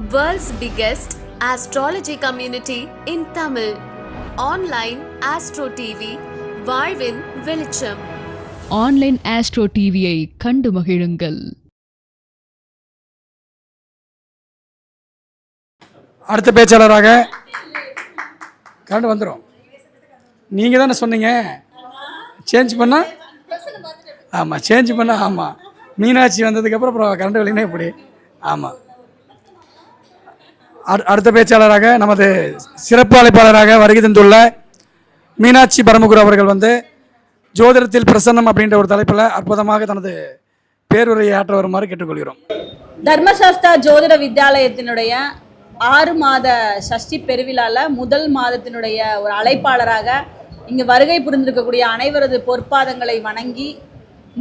World's biggest astrology community in Tamil. Online Astro TV, வாழ்வின் வெளிச்சம். Online astro டிவியை கண்டு மகிழுங்கள். அடுத்த பேச்சாளராக கரண்ட் வந்துடும். நீங்கள் தானே சொன்னீங்க சேஞ்ச் பண்ணால்? ஆமாம், சேஞ்ச் பண்ணால். ஆமாம், மீனாட்சி வந்ததுக்கப்புறம் அப்புறம் கரண்ட் வழினா எப்படி? ஆமாம். அடுத்த பேச்சாளராக நமது சிறப்பு அழைப்பாளராக வருகை தந்துள்ள மீனாட்சி பரமகுரு அவர்கள் ஜோதிடத்தில் பிரசன்னம் அப்படின்ற ஒரு தலைப்பில் அற்புதமாக தனது பேருரையை ஆற்ற வருமாறு கேட்டுக்கொள்கிறோம். தர்மசாஸ்தா ஜோதிட வித்யாலயத்தினுடைய 6 மாத சஷ்டி பெருவிழாவில் முதல் மாதத்தினுடைய ஒரு அழைப்பாளராக இங்கு வருகை புரிந்திருக்கக்கூடிய அனைவரது பொற்பாதங்களை வணங்கி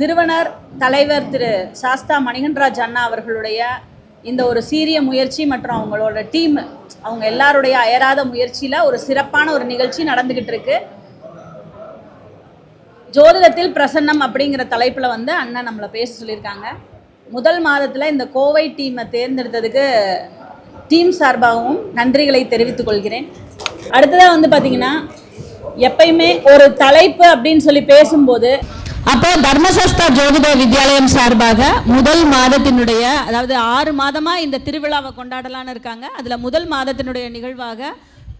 நிறுவனர் தலைவர் திரு சாஸ்தா மணிகண்டராஜ் அண்ணா அவர்களுடைய இந்த ஒரு சீரிய முயற்சி மற்றும் அவங்களோட டீம் அவங்க எல்லாருடைய அயராத முயற்சியில் ஒரு சிறப்பான ஒரு நிகழ்ச்சி நடந்துக்கிட்டு இருக்கு. ஜோதிடத்தில் பிரசன்னம் அப்படிங்கிற தலைப்பில் அண்ணன் நம்மளை பேச சொல்லியிருக்காங்க. முதல் மாதத்தில் இந்த கோவை டீமை தேர்ந்தெடுத்ததுக்கு டீம் சார்பாகவும் நன்றிகளை தெரிவித்துக் கொள்கிறேன். அடுத்ததாக பார்த்திங்கன்னா எப்பயுமே ஒரு தலைப்பு அப்படின்னு சொல்லி பேசும்போது அப்போ தர்மசாஸ்தா ஜோதிட வித்யாலயம் சார்பாக முதல் மாதத்தினுடைய அதாவது 6 மாதமாக இந்த திருவிழாவை கொண்டாடலான்னு இருக்காங்க. அதில் முதல் மாதத்தினுடைய நிகழ்வாக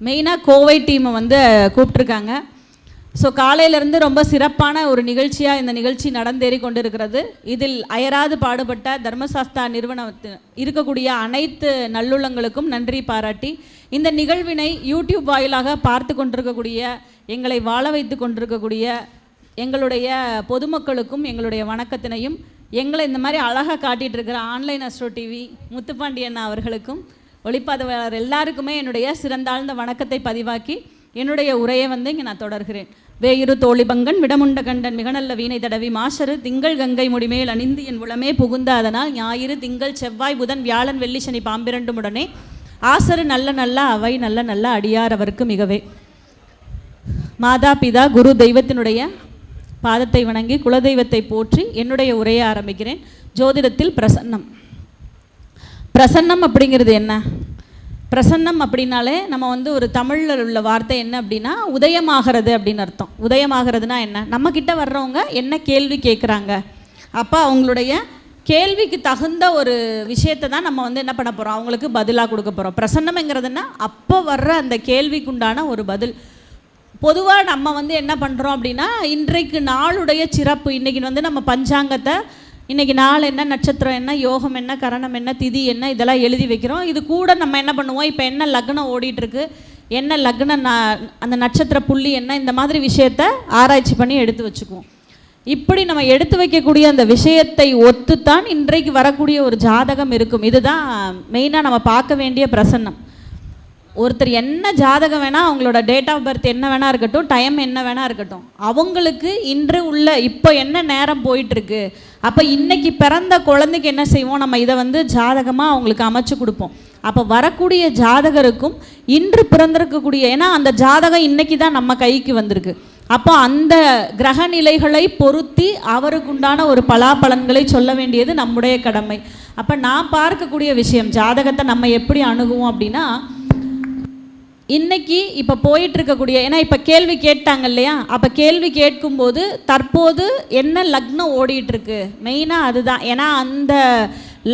மெயினாக கோவை டீமை கூப்பிட்ருக்காங்க. ஸோ காலையிலேருந்து ரொம்ப சிறப்பான ஒரு நிகழ்ச்சியாக இந்த நிகழ்ச்சி நடந்தேறி கொண்டிருக்கிறது. இதில் அயராது பாடுபட்ட தர்மசாஸ்தா நிறுவனத்தில் இருக்கக்கூடிய அனைத்து நல்லுள்ளங்களுக்கும் நன்றி பாராட்டி இந்த நிகழ்வினை யூடியூப் வாயிலாக பார்த்து கொண்டிருக்கக்கூடிய எங்களை வாழ வைத்து கொண்டிருக்கக்கூடிய எங்களுடைய பொதுமக்களுக்கும் எங்களுடைய வணக்கத்தினையும் எங்களை இந்த மாதிரி அழகாக காட்டிகிட்டு இருக்கிற ஆன்லைன் அஸ்ட்ரோ டிவி முத்துப்பாண்டியன் அவர்களுக்கும் ஒளிப்பதிவாளர் எல்லாருக்குமே என்னுடைய சிறந்தாழ்ந்த வணக்கத்தை பதிவாக்கி என்னுடைய உரையை இங்கே நான் தொடர்கிறேன். வேயிரு தோழிபங்கன் விடமுண்ட கண்டன் மிக நல்ல வீணை தடவி மாசரு திங்கள் கங்கை முடிமேல் அணிந்து என் உளமே புகுந்த அதனால் ஞாயிறு திங்கள் செவ்வாய் புதன் வியாழன் வெள்ளி சனி பாம்பிரண்டும் உடனே ஆசரு நல்ல நல்ல அவை நல்ல நல்ல அடியார் அவருக்கு மிகவே. மாதா பிதா குரு தெய்வத்தினுடைய பாதத்தை வணங்கி குலதெய்வத்தை போற்றி என்னுடைய உரையை ஆரம்பிக்கிறேன். ஜோதிடத்தில் பிரசன்னம். பிரசன்னம் அப்படிங்கிறது என்ன? பிரசன்னம் அப்படின்னாலே நம்ம ஒரு தமிழில் உள்ள வார்த்தை என்ன அப்படின்னா உதயமாகிறது அப்படின்னு அர்த்தம். உதயமாகிறதுனா என்ன? நம்மக்கிட்ட வர்றவங்க என்ன கேள்வி கேட்குறாங்க, அப்போ அவங்களுடைய கேள்விக்கு தகுந்த ஒரு விஷயத்தை தான் நம்ம என்ன பண்ண போகிறோம், அவங்களுக்கு பதிலாக கொடுக்க போகிறோம். பிரசன்னம்ங்கிறதுனா அப்போ வர்ற அந்த கேள்விக்குண்டான ஒரு பதில். பொதுவாக நம்ம என்ன பண்ணுறோம் அப்படின்னா இன்றைக்கு நாளுடைய சிறப்பு, இன்றைக்கி நம்ம பஞ்சாங்கத்தை இன்றைக்கி நாள் என்ன, நட்சத்திரம் என்ன, யோகம் என்ன, கரணம் என்ன, திதி என்ன, இதெல்லாம் எழுதி வைக்கிறோம். இது கூட நம்ம என்ன பண்ணுவோம், இப்போ என்ன லக்னம் ஓடிட்டுருக்கு, என்ன லக்னம் அந்த நட்சத்திர புள்ளி என்ன, இந்த மாதிரி விஷயத்தை ஆராய்ச்சி பண்ணி எடுத்து வச்சுக்குவோம். இப்படி நம்ம எடுத்து வைக்கக்கூடிய அந்த விஷயத்தை ஒத்துத்தான் இன்றைக்கு வரக்கூடிய ஒரு ஜாதகம் இருக்கும். இதுதான் மெயினாக நம்ம பார்க்க வேண்டிய பிரசன்னம். ஒருத்தர் என்ன ஜாதகம் வேணால், அவங்களோட டேட் ஆஃப் பர்த் என்ன வேணா இருக்கட்டும், டைம் என்ன வேணா இருக்கட்டும், அவங்களுக்கு இன்று உள்ள இப்போ என்ன நேரம் போயிட்டுருக்கு, அப்போ இன்றைக்கி பிறந்த குழந்தைக்கு என்ன செய்வோம், நம்ம இதை ஜாதகமாக அவங்களுக்கு அமைச்சு கொடுப்போம். அப்போ வரக்கூடிய ஜாதகருக்கும் இன்று பிறந்திருக்கக்கூடிய, ஏன்னா அந்த ஜாதகம் இன்றைக்கி தான் நம்ம கைக்கு வந்திருக்கு, அப்போ அந்த கிரக நிலைகளை பொருத்தி அவருக்குண்டான ஒரு பலாபலன்களை சொல்ல வேண்டியது நம்முடைய கடமை. அப்போ நான் பார்க்கக்கூடிய விஷயம், ஜாதகத்தை நம்ம எப்படி அணுகுவோம் அப்படின்னா இன்றைக்கி இப்போ போயிட்டுருக்கக்கூடிய, ஏன்னா இப்போ கேள்வி கேட்டாங்க இல்லையா, அப்போ கேள்வி கேட்கும்போது தற்போது என்ன லக்னம் ஓடிட்டுருக்கு மெயினாக அதுதான். ஏன்னா அந்த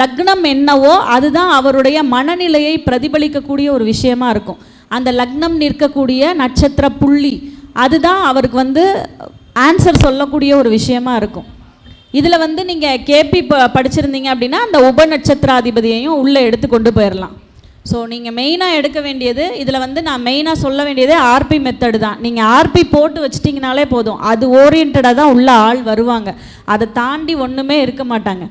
லக்னம் என்னவோ அதுதான் அவருடைய மனநிலையை பிரதிபலிக்கக்கூடிய ஒரு விஷயமா இருக்கும். அந்த லக்னம் நிற்கக்கூடிய நட்சத்திர புள்ளி அதுதான் அவருக்கு ஆன்சர் சொல்லக்கூடிய ஒரு விஷயமா இருக்கும். இதில் நீங்கள் கேபி படிச்சிருந்தீங்க அப்படின்னா அந்த உப நட்சத்திராதிபதியையும் உள்ளே எடுத்து கொண்டு போயிடலாம். ஸோ நீங்கள் மெயினாக எடுக்க வேண்டியது இதில் நான் மெயினாக சொல்ல வேண்டியதே ஆர்பி மெத்தடு தான். நீங்கள் ஆர்பி போட்டு வச்சிட்டிங்கனாலே போதும், அது ஓரியன்டாக தான் உள்ள ஆள் வருவாங்க, அதை தாண்டி ஒன்றுமே இருக்க மாட்டாங்க.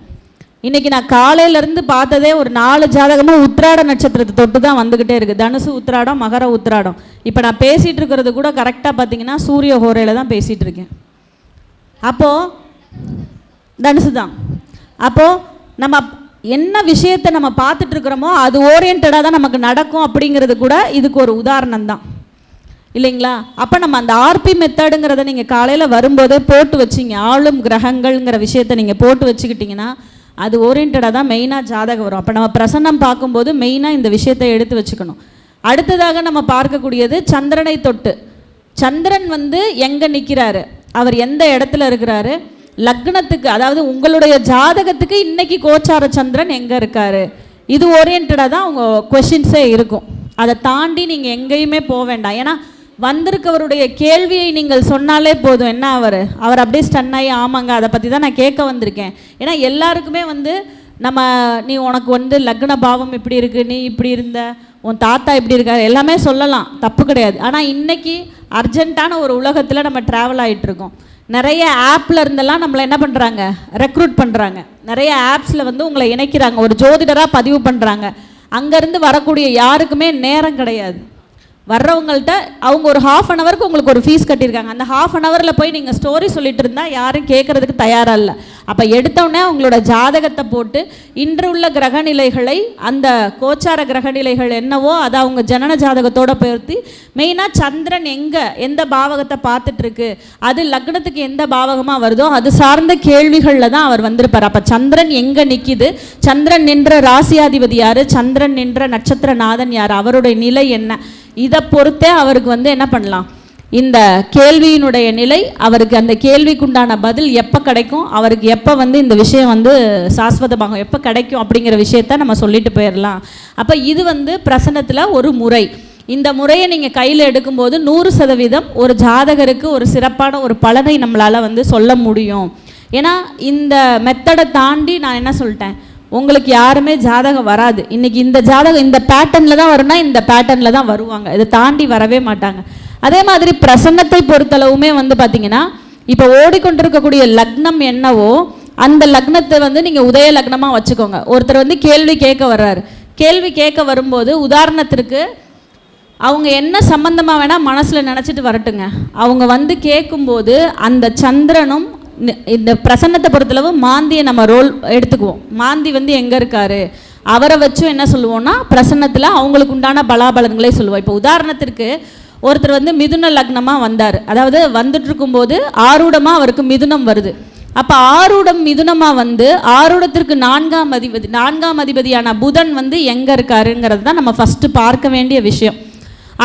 இன்றைக்கி நான் காலையிலேருந்து பார்த்ததே ஒரு 4 ஜாதகமாக உத்திராட நட்சத்திரத்தை தொட்டு தான் வந்துக்கிட்டே இருக்குது. தனுசு உத்திராடம், மகர உத்திராடம். இப்போ நான் பேசிகிட்டு இருக்கிறது கூட கரெக்டாக பார்த்தீங்கன்னா சூரிய ஹோரையில் தான் பேசிகிட்டு இருக்கேன். அப்போது தனுசு தான். அப்போது நம்ம என்ன விஷயத்தை நம்ம பார்த்துட்ருக்குறோமோ அது ஓரியன்டாக தான் நமக்கு நடக்கும் அப்படிங்கிறது கூட இதுக்கு ஒரு உதாரணம் தான் இல்லைங்களா? அப்போ நம்ம அந்த ஆர்பி மெத்தடுங்கிறத நீங்கள் காலையில் வரும்போதே போட்டு வச்சிங்க, ஆளும் கிரகங்கள்ங்கிற விஷயத்தை நீங்கள் போட்டு வச்சுக்கிட்டிங்கன்னா அது ஓரியன்டாக தான் மெயினாக ஜாதகம் வரும். அப்போ நம்ம பிரசன்னம் பார்க்கும்போது மெயினாக இந்த விஷயத்தை எடுத்து வச்சுக்கணும். அடுத்ததாக நம்ம பார்க்கக்கூடியது சந்திரனை தொட்டு. சந்திரன் வந்து எங்கே நிற்கிறாரு, அவர் எந்த இடத்துல இருக்கிறாரு, லக்னத்துக்கு அதாவது உங்களுடைய ஜாதகத்துக்கு இன்னைக்கு கோச்சார சந்திரன் எங்கே இருக்காரு, இது ஓரியன்டாக தான் அவங்க கொஷின்ஸே இருக்கும். அதை தாண்டி நீங்கள் எங்கேயுமே போக வேண்டாம். ஏன்னா வந்திருக்கவருடைய கேள்வியை நீங்கள் சொன்னாலே போதும். என்ன அவர் அப்படியே ஸ்டன் ஆகி ஆமாங்க அதை பற்றி தான் நான் கேட்க வந்திருக்கேன். ஏன்னா எல்லாருக்குமே வந்து நம்ம நீ உனக்கு வந்து லக்ன பாவம் இப்படி இருக்குது, நீ இப்படி இருந்த, உன் தாத்தா இப்படி இருக்கார், எல்லாமே சொல்லலாம், தப்பு கிடையாது. ஆனால் இன்றைக்கி அர்ஜென்ட்டான ஒரு உலகத்தில் நம்ம ட்ராவல் ஆகிட்டுருக்கோம். நிறைய ஆப்பில் இருந்தெல்லாம் நம்மளை என்ன பண்ணுறாங்க, ரெக்ரூட் பண்ணுறாங்க. நிறைய ஆப்ஸில் வந்து உங்களை இணைக்கிறாங்க, ஒரு ஜோதிடராக பதிவு பண்ணுறாங்க. அங்கேருந்து வரக்கூடிய யாருக்குமே நேரம் கிடையாது. வர்றவங்கள்ட்ட அவங்க ஒரு 1/2 ஹவருக்கு உங்களுக்கு ஒரு ஃபீஸ் கட்டியிருக்காங்க. அந்த 1/2 ஹவரில் போய் நீங்கள் ஸ்டோரி சொல்லிட்டு இருந்தால் யாரும் கேட்குறதுக்கு தயாராக இல்லை. அப்போ எடுத்தோடனே அவங்களோட ஜாதகத்தை போட்டு இன்று உள்ள கிரகநிலைகளை, அந்த கோச்சார கிரகநிலைகள் என்னவோ அதை அவங்க ஜனன ஜாதகத்தோடு பொருத்தி மெயினாக சந்திரன் எந்த பாவகத்தை பார்த்துட்ருக்கு, அது லக்னத்துக்கு எந்த பாவகமாக வருதோ அது சார்ந்த கேள்விகளில் தான் அவர் வந்திருப்பார். அப்போ சந்திரன் எங்கே நிற்கிது, சந்திரன் நின்ற ராசியாதிபதி யார், சந்திரன் நின்ற நட்சத்திரநாதன் யார், அவருடைய நிலை என்ன, இதை பொறுத்தே அவருக்கு வந்து என்ன பண்ணலாம், இந்த கேள்வியினுடைய நிலை, அவருக்கு அந்த கேள்விக்குண்டான பதில் எப்போ கிடைக்கும், அவருக்கு எப்போ வந்து இந்த விஷயம் வந்து சாஸ்வதமாக எப்போ கிடைக்கும் அப்படிங்கிற விஷயத்த நம்ம சொல்லிட்டு போயிடலாம். அப்போ இது வந்து பிரசன்னத்தில் ஒரு முறை. இந்த முறையை நீங்கள் கையில் எடுக்கும்போது 100% ஒரு ஜாதகருக்கு ஒரு சிறப்பான ஒரு பலனை நம்மளால் வந்து சொல்ல முடியும். ஏன்னா இந்த மெத்தடை தாண்டி நான் என்ன சொல்லிட்டேன், உங்களுக்கு யாருமே ஜாதகம் வராது. இன்றைக்கி இந்த ஜாதகம் இந்த பேட்டர்னில் தான் வரும்னா இந்த பேட்டர்னில் தான் வருவாங்க, இதை தாண்டி வரவே மாட்டாங்க. அதே மாதிரி பிரசன்னத்தை பொறுத்தளவுமே வந்து பார்த்திங்கன்னா, இப்போ ஓடிக்கொண்டிருக்கக்கூடிய லக்னம் என்னவோ அந்த லக்னத்தை வந்து நீங்கள் உதய லக்னமாக வச்சுக்கோங்க. ஒருத்தர் வந்து கேள்வி கேட்க வர்றாரு, கேள்வி கேட்க வரும்போது உதாரணத்திற்கு அவங்க என்ன சம்பந்தமாக வேணால் மனசில் நினச்சிட்டு வரட்டுங்க. அவங்க வந்து கேட்கும்போது அந்த சந்திரனும் இந்த பிரசன்னத்தை பொறுத்தளவு மாந்தியை நம்ம ரோல் எடுத்துக்குவோம். மாந்தி வந்து எங்கே இருக்காரு, அவரை வச்சும் என்ன சொல்லுவோம்னா பிரசன்னத்தில் அவங்களுக்கு உண்டான பலாபலன்களே சொல்லுவோம். இப்போ உதாரணத்திற்கு ஒருத்தர் வந்து மிதுன லக்னமாக வந்தார், அதாவது வந்துட்டு இருக்கும்போது ஆரூடமாக அவருக்கு மிதுனம் வருது. அப்போ ஆரூடம் மிதுனமாக வந்து ஆரூடத்திற்கு 4ஆம் அதிபதியான புதன் வந்து எங்கே இருக்காருங்கிறது தான் நம்ம ஃபஸ்ட்டு பார்க்க வேண்டிய விஷயம்.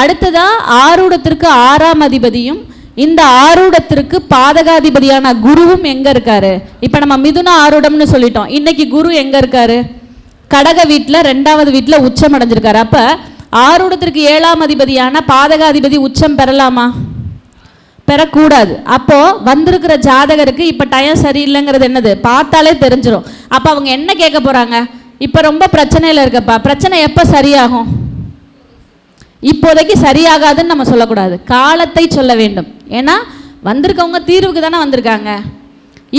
அடுத்ததாக ஆரூடத்திற்கு 6ஆம் அதிபதியும் இந்த ஆரூடத்திற்கு பாதகாதிபதியான குருவும் எங்கே இருக்காரு. இப்போ நம்ம மிதுன ஆரூடம்னு சொல்லிட்டோம், இன்னைக்கு குரு எங்கே இருக்காரு, கடக வீட்டில் 2வது வீட்டில் உச்சம் அடைஞ்சிருக்காரு. அப்போ ஆரூடத்திற்கு 7ஆம் அதிபதியான பாதகாதிபதி உச்சம் பெறலாமா, பெறக்கூடாது. அப்போது வந்திருக்கிற ஜாதகருக்கு இப்போ டைம் சரியில்லைங்கிறது என்னது பார்த்தாலே தெரிஞ்சிடும். அப்போ அவங்க என்ன கேட்க போகிறாங்க, இப்போ ரொம்ப பிரச்சனையில் இருக்கப்பா, பிரச்சனை எப்போ சரியாகும், இப்போதைக்கு சரியாகாதுன்னு நம்ம சொல்லக்கூடாது, காலத்தை சொல்ல வேண்டும். ஏன்னா வந்திருக்கவங்க தீர்வுக்கு தானே வந்திருக்காங்க.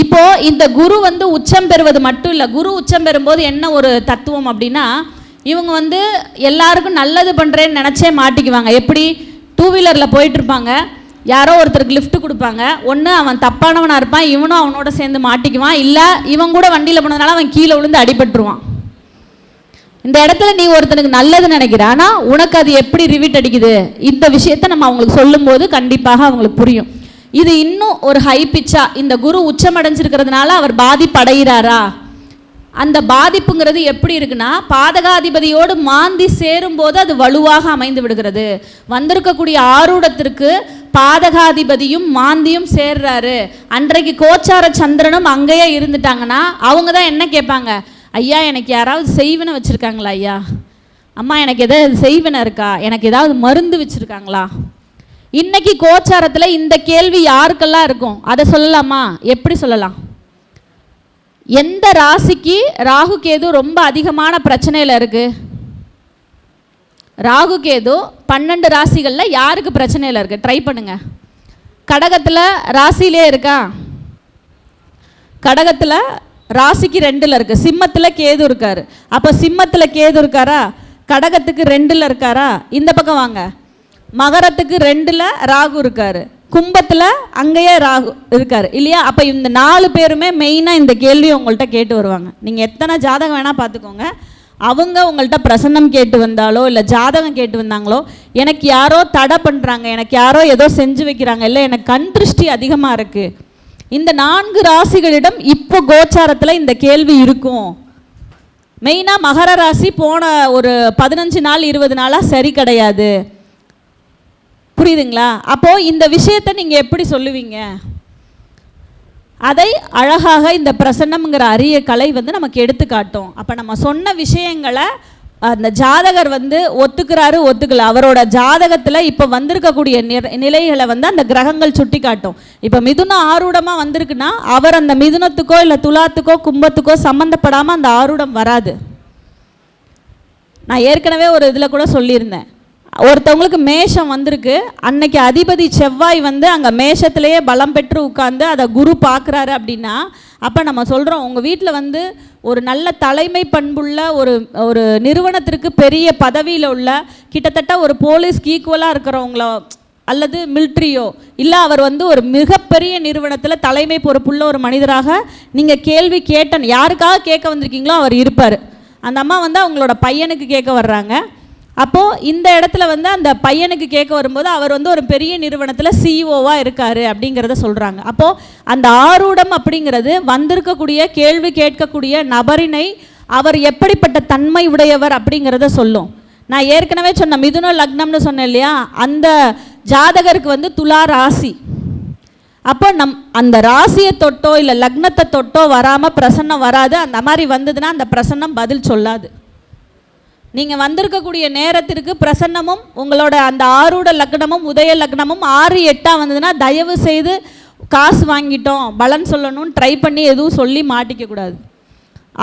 இப்போது இந்த குரு வந்து உச்சம் பெறுவது மட்டும் இல்லை, குரு உச்சம் பெறும்போது என்ன ஒரு தத்துவம் அப்படின்னா, இவங்க வந்து எல்லாருக்கும் நல்லது பண்ணுறேன்னு நினச்சே மாட்டிக்குவாங்க. எப்படி, 2 வீலரில் போயிட்டுருப்பாங்க, யாரோ ஒருத்தருக்கு லிஃப்ட் கொடுப்பாங்க, ஒன்று அவன் தப்பானவனாக இருப்பான், இவனும் அவனோட சேர்ந்து மாட்டிக்குவான், இல்லை இவன் கூட வண்டியில் போனதுனால அவன் கீழே விழுந்து அடிபட்டுருவான். இந்த இடத்துல நீ ஒருத்தனுக்கு நல்லது நினைக்கிற, ஆனால் உனக்கு அது எப்படி ரிவிட் அடிக்குது, இந்த விஷயத்த நம்ம அவங்களுக்கு சொல்லும்போது கண்டிப்பாக அவங்களுக்கு புரியும். இது இன்னும் ஒரு ஹை பிச்சா, இந்த குரு உச்சமடைஞ்சிருக்கிறதுனால அவர் பாதிப்படைகிறாரா, அந்த பாதிப்புங்கிறது எப்படி இருக்குன்னா, பாதகாதிபதியோடு மாந்தி சேரும்போது அது வலுவாக அமைந்து விடுகிறது. வந்திருக்கக்கூடிய ஆரூடத்திற்கு பாதகாதிபதியும் மாந்தியும் சேர்றாரு, அன்றைக்கு கோச்சார சந்திரனும் அங்கேயே இருந்துட்டாங்கன்னா அவங்க தான் என்ன கேட்பாங்க, ஐயா எனக்கு யாராவது செய்வினை வச்சுருக்காங்களா, ஐயா அம்மா எனக்கு எதாவது செய்வினை இருக்கா, எனக்கு ஏதாவது மருந்து வச்சுருக்காங்களா. இன்னைக்கு கோச்சாரத்தில் இந்த கேள்வி யாருக்கெல்லாம் இருக்கும், அதை சொல்லலாமா, எப்படி சொல்லலாம். எந்த ராசிக்கு ராகு கேது ரொம்ப அதிகமான பிரச்சனையில் இருக்குது, ராகு கேது 12 ராசிகளில் யாருக்கு பிரச்சனையில் இருக்குது, ட்ரை பண்ணுங்க. கடகத்தில் ராசியிலே இருக்கா, கடகத்தில் ராசிக்கு 2ல் இருக்குது, சிம்மத்தில் கேது இருக்கார். அப்போ சிம்மத்தில் கேது இருக்காரா, கடகத்துக்கு 2ல் இருக்காரா, இந்த பக்கம் வாங்க, மகரத்துக்கு 2ல் ராகு இருக்கார், கும்பத்தில் அங்கேயே ராகு இருக்கார் இல்லையா. அப்போ இந்த 4 பேருமே மெயினாக இந்த கேள்வியை உங்கள்கிட்ட கேட்டு வருவாங்க. நீங்கள் எத்தனை ஜாதகம் வேணால் பார்த்துக்கோங்க, அவங்க உங்கள்கிட்ட பிரசன்னம் கேட்டு வந்தாலோ இல்லை ஜாதகம் கேட்டு வந்தாங்களோ, எனக்கு யாரோ தடை பண்ணுறாங்க, எனக்கு யாரோ ஏதோ செஞ்சு வைக்கிறாங்க, இல்லை எனக்கு கண் திருஷ்டி அதிகமாக இருக்குது, இந்த 4 ராசிகளிடம் இப்போ கோச்சாரத்தில் இந்த கேள்வி இருக்கும். மெயினாக மகர ராசி போன ஒரு 15 நாள் 20 நாளாக சரி கிடையாது. புரியுதுங்களா? அப்போது இந்த விஷயத்தை நீங்கள் எப்படி சொல்லுவீங்க? அதை அழகாக இந்த பிரசன்னம்ங்கிற அரிய கலை வந்து நமக்கு எடுத்து காட்டும். அப்போ நம்ம சொன்ன விஷயங்களை அந்த ஜாதகர் வந்து ஒத்துக்கிறாரு ஒத்துக்கல, அவரோட ஜாதகத்தில் இப்போ வந்திருக்கக்கூடிய நிலைகளை வந்து அந்த கிரகங்கள் சுட்டி காட்டும். இப்போ மிதுனம் ஆரூடமாக வந்திருக்குன்னா அவர் அந்த மிதுனத்துக்கோ இல்லை துலாத்துக்கோ கும்பத்துக்கோ சம்மந்தப்படாமல் அந்த ஆரூடம் வராது. நான் ஏற்கனவே ஒரு இதில் கூட சொல்லியிருந்தேன், ஒருத்தவங்களுக்கு மேஷம் வந்திருக்கு, அன்னைக்கு அதிபதி செவ்வாய் வந்து அங்கே மேஷத்திலேயே பலம் பெற்று உட்கார்ந்து அதை குரு பார்க்குறாரு அப்படின்னா, அப்போ நம்ம சொல்கிறோம் உங்கள் வீட்டில் வந்து ஒரு நல்ல தலைமை பண்புள்ள ஒரு நிறுவனத்திற்கு பெரிய பதவியில் உள்ள கிட்டத்தட்ட ஒரு போலீஸ்க்கு ஈக்குவலாக இருக்கிறவங்களோ அல்லது மிலிட்ரியோ இல்லை அவர் வந்து ஒரு மிகப்பெரிய நிறுவனத்தில் தலைமை பொறுப்புள்ள ஒரு மனிதராக நீங்கள் கேள்வி யாருக்காக கேட்க வந்திருக்கீங்களோ அவர் இருப்பார். அந்த அம்மா வந்து அவங்களோட பையனுக்கு கேட்க வர்றாங்க. அப்போது இந்த இடத்துல வந்து அந்த பையனுக்கு கேட்க வரும்போது அவர் வந்து ஒரு பெரிய நிறுவனத்தில் சிஇஓவாக இருக்கார் அப்படிங்கிறத சொல்கிறாங்க. அப்போது அந்த ஆரூடம் அப்படிங்கிறது வந்திருக்கக்கூடிய கேள்வி கேட்கக்கூடிய நபரினை அவர் எப்படிப்பட்ட தன்மை உடையவர் அப்படிங்கிறத சொல்லும். நான் ஏற்கனவே சொன்ன மிதுன லக்னம்னு சொன்னேன் இல்லையா, அந்த ஜாதகருக்கு வந்து துலா ராசி. அப்போ அந்த ராசியை தொட்டோ இல்லை லக்னத்தை தொட்டோ வராமல் பிரசன்னம் வராது. அந்த மாதிரி வந்ததுன்னா அந்த பிரசன்னம் பதில் சொல்லாது. நீங்கள் வந்திருக்கக்கூடிய நேரத்திற்கு பிரசன்னமும் உங்களோட அந்த ஆரூட லக்னமும் உதய லக்னமும் 6 8 வந்ததுன்னா தயவு செய்து காசு வாங்கிட்டோம் பலன் சொல்லணும்னு ட்ரை பண்ணி எதுவும் சொல்லி மாட்டிக்கக்கூடாது.